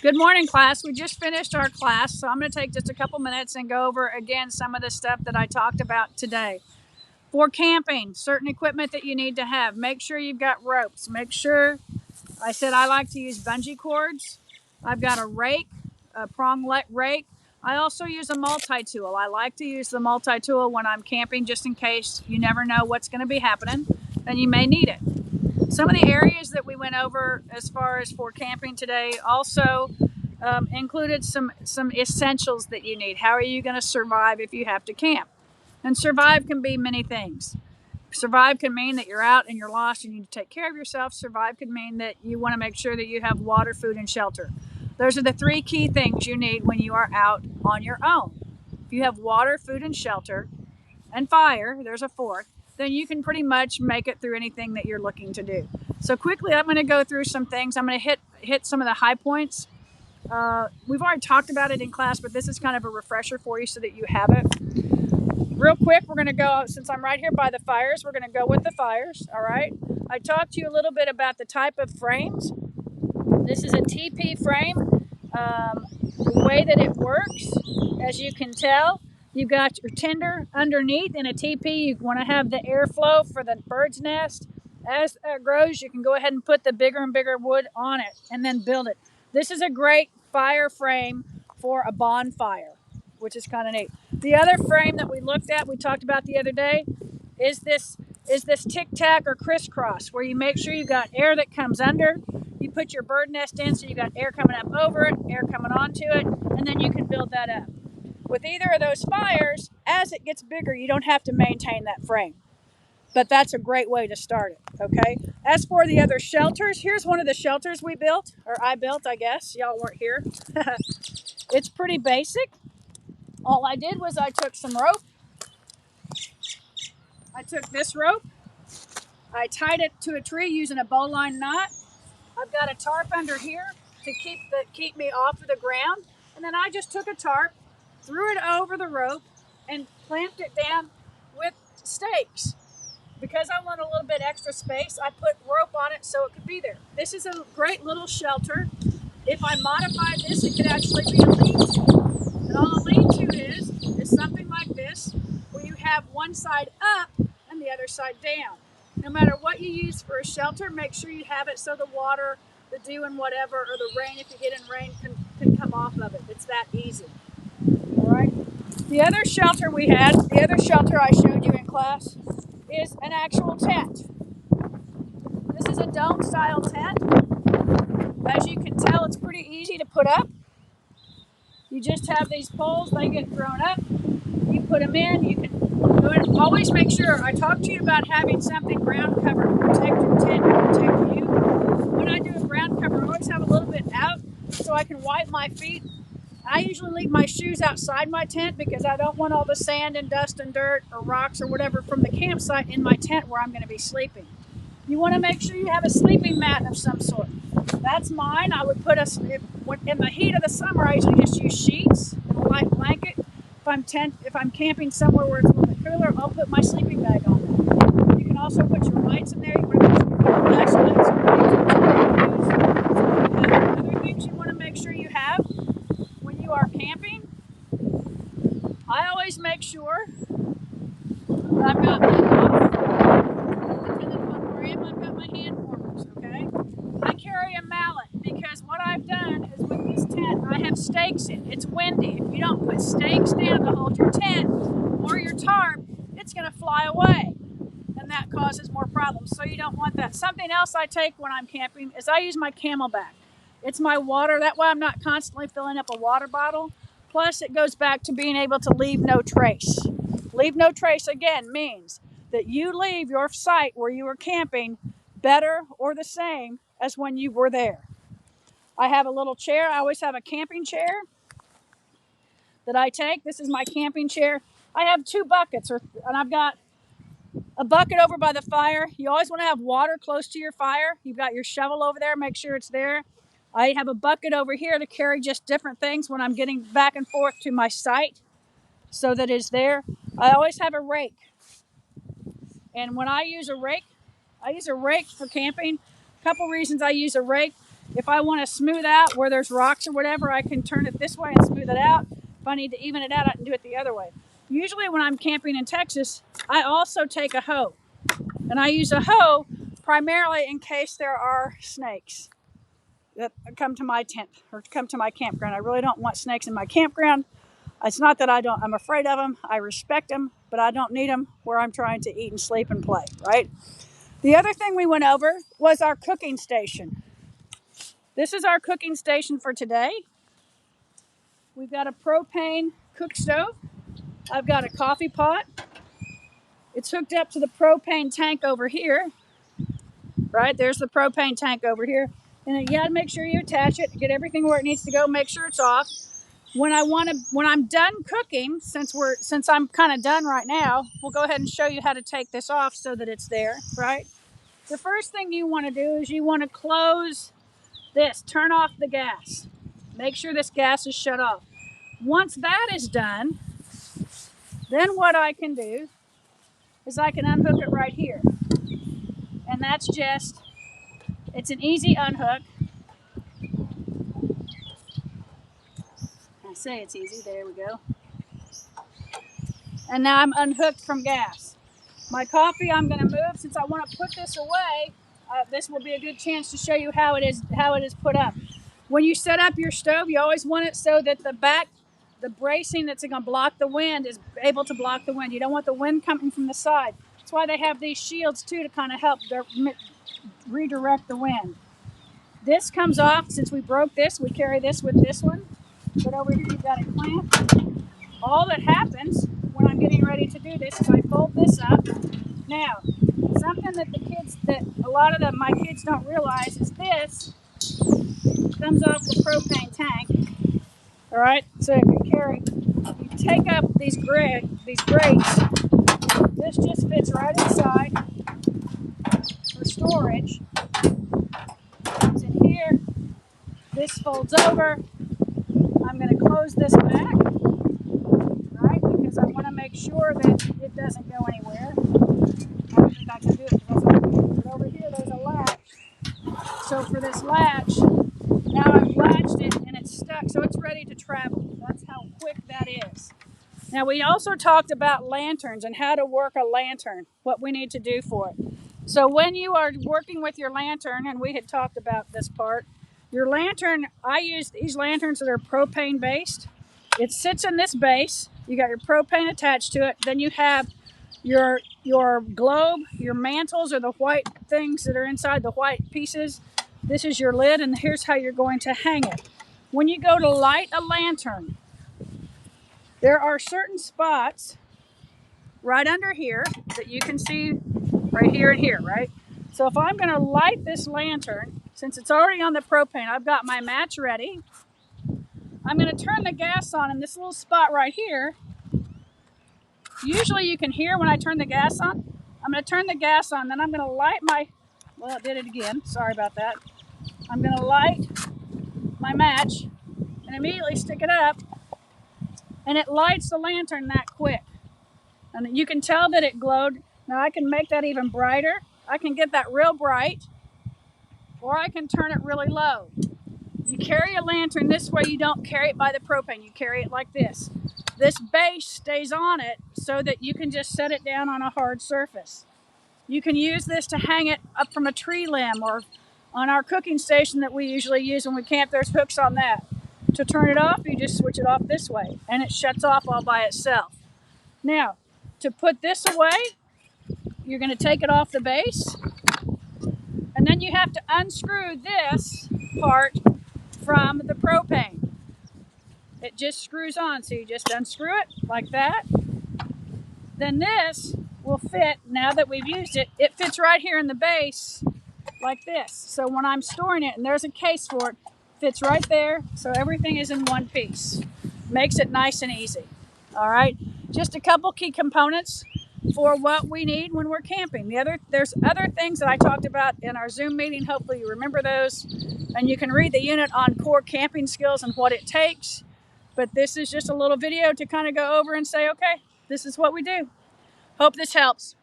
Good morning, class. We just finished our class, so I'm going to take just a couple minutes and go over again some of the stuff that I talked about today. For camping, certain equipment that you need to have. Make sure you've got ropes. Make sure, I said I like to use bungee cords. I've got a rake, a rake. I also use a multi-tool. I like to use the multi-tool when I'm camping just in case you never know what's going to be happening and you may need it. Some of the areas that we went over as far as for camping today also included some essentials that you need. How are you going to survive if you have to camp? And survive can be many things. Survive can mean that you're out and you're lost and you need to take care of yourself. Survive can mean that you want to make sure that you have water, food, and shelter. Those are the three key things you need when you are out on your own. If you have water, food, and shelter, and fire, there's a fourth, then you can pretty much make it through anything that you're looking to do. So quickly, I'm going to go through some things. I'm going to hit some of the high points. We've already talked about it in class, but this is kind of a refresher for you so that you have it. Real quick, we're going to go, since I'm right here by the fires, we're going to go with the fires, all right? I talked to you a little bit about the type of frames. This is a TP frame. The way that it works, as you can tell, you've got your tinder underneath. In a TP, you want to have the airflow for the bird's nest. As it grows, you can go ahead and put the bigger and bigger wood on it and then build it. This is a great fire frame for a bonfire, which is kind of neat. The other frame that we looked at, we talked about the other day, is this tic tac or crisscross, where you make sure you got air that comes under. You put your bird nest in, so you got air coming up over it, air coming onto it, and then you can build that up. With either of those fires, as it gets bigger, you don't have to maintain that frame. But that's a great way to start it, okay? As for the other shelters, here's one of the shelters we built, or I built, I guess. Y'all weren't here. It's pretty basic. All I did was I took some rope. I took this rope. I tied it to a tree using a bowline knot. I've got a tarp under here to keep me off of the ground. And then I just took a tarp, threw it over the rope, and clamped it down with stakes. Because I want a little bit extra space, I put rope on it so it could be there. This is a great little shelter. If I modified this, it could actually be a lean-to. And all a lean-to is something like this, where you have one side up and the other side down. No matter what you use for a shelter, make sure you have it so the water, the dew and whatever, or the rain, if you get in rain, can come off of it. It's that easy. All right. The other shelter I showed you in class, is an actual tent. This is a dome style tent. As you can tell, it's pretty easy to put up. You just have these poles, they get thrown up. You put them in, you can do it. Always make sure, I talked to you about having something ground cover to protect your tent and protect you. When I do a ground cover, I always have a little bit out so I can wipe my feet. I usually leave my shoes outside my tent because I don't want all the sand and dust and dirt or rocks or whatever from the campsite in my tent where I'm going to be sleeping. You want to make sure you have a sleeping mat of some sort. That's mine. I would put in the heat of the summer, I usually just use sheets and a light blanket. If I'm camping somewhere where it's a little bit cooler, I'll put my sleeping bag on there. You can also put your lights in there. You want to make sure you have flashlights or other things you want to make sure you have when you are camping. I always make sure that I've got my I've got my hand warmers, okay? I carry a mallet because what I've done is with this tent, I have stakes in. It's windy. If you don't put stakes down to hold your tent or your tarp, it's going to fly away. And that causes more problems. So you don't want that. Something else I take when I'm camping is I use my Camelback. It's my water. That way I'm not constantly filling up a water bottle. Plus, it goes back to being able to leave no trace. Leave no trace, again, means that you leave your site where you were camping better or the same as when you were there. I have a little chair. I always have a camping chair that I take. This is my camping chair. I have two buckets, and I've got a bucket over by the fire. You always want to have water close to your fire. You've got your shovel over there. Make sure it's there. I have a bucket over here to carry just different things when I'm getting back and forth to my site so that it's there. I always have a rake. And when I use a rake for camping. A couple reasons I use a rake. If I want to smooth out where there's rocks or whatever, I can turn it this way and smooth it out. If I need to even it out, I can do it the other way. Usually when I'm camping in Texas, I also take a hoe. And I use a hoe primarily in case there are snakes that come to my tent or come to my campground. I really don't want snakes in my campground. It's not that I'm afraid of them. I respect them, but I don't need them where I'm trying to eat and sleep and play, right? The other thing we went over was our cooking station. This is our cooking station for today. We've got a propane cook stove. I've got a coffee pot. It's hooked up to the propane tank over here. Right, there's the propane tank over here. And you gotta make sure you attach it, get everything where it needs to go, make sure it's off. When I'm done cooking, since I'm kind of done right now, we'll go ahead and show you how to take this off so that it's there, right? The first thing you want to do is you want to close this, turn off the gas. Make sure this gas is shut off. Once that is done, then what I can do is I can unhook it right here. And that's it's an easy unhook. I say it's easy, there we go. And now I'm unhooked from gas. My coffee I'm gonna move since I wanna put this away. This will be a good chance to show you how it is put up. When you set up your stove, you always want it so that the bracing that's gonna block the wind is able to block the wind. You don't want the wind coming from the side. That's why they have these shields too, to kind of help redirect the wind. This comes off. Since we broke this, we carry this with this one. But over here you've got a clamp. All that happens when I'm getting ready to do this is I fold this up. Now, something that a lot of my kids don't realize is this comes off the propane tank. All right, so if you take up these grates. This just fits right inside for storage. It's in here. This folds over. I'm going to close this back, right? Because I want to make sure that it doesn't go anywhere. I don't think I can do it because but over here there's a latch. So for this latch, now I've latched it and it's stuck, so it's ready to travel. That's how quick that is. Now we also talked about lanterns and how to work a lantern, what we need to do for it. So when you are working with your lantern, and we had talked about this part, your lantern, I use these lanterns that are propane based. It sits in this base. You got your propane attached to it. Then you have your globe, your mantles, or the white things that are inside the white pieces. This is your lid, and here's how you're going to hang it. When you go to light a lantern, there are certain spots right under here that you can see right here and here, right? So if I'm going to light this lantern, since it's already on the propane, I've got my match ready. I'm going to turn the gas on in this little spot right here. Usually you can hear when I turn the gas on. I'm going to turn the gas on, then I'm going to light well, it did it again. Sorry about that. I'm going to light my match and immediately stick it up, and it lights the lantern that quick. And you can tell that it glowed. Now I can make that even brighter. I can get that real bright, or I can turn it really low. You carry a lantern this way, you don't carry it by the propane. You carry it like this. This base stays on it so that you can just set it down on a hard surface. You can use this to hang it up from a tree limb, or on our cooking station that we usually use when we camp, there's hooks on that. To turn it off, you just switch it off this way, and it shuts off all by itself. Now, to put this away, you're going to take it off the base, and then you have to unscrew this part from the propane. It just screws on, so you just unscrew it like that. Then this will fit, now that we've used it, it fits right here in the base like this. So when I'm storing it, and there's a case for it, fits right there, so everything is in one piece. Makes it nice and easy. All right, just a couple key components for what we need when we're camping. There's other things that I talked about in our Zoom meeting. Hopefully you remember those, and you can read the unit on core camping skills and what it takes. But this is just a little video to kind of go over and say, okay, this is what we do. Hope this helps.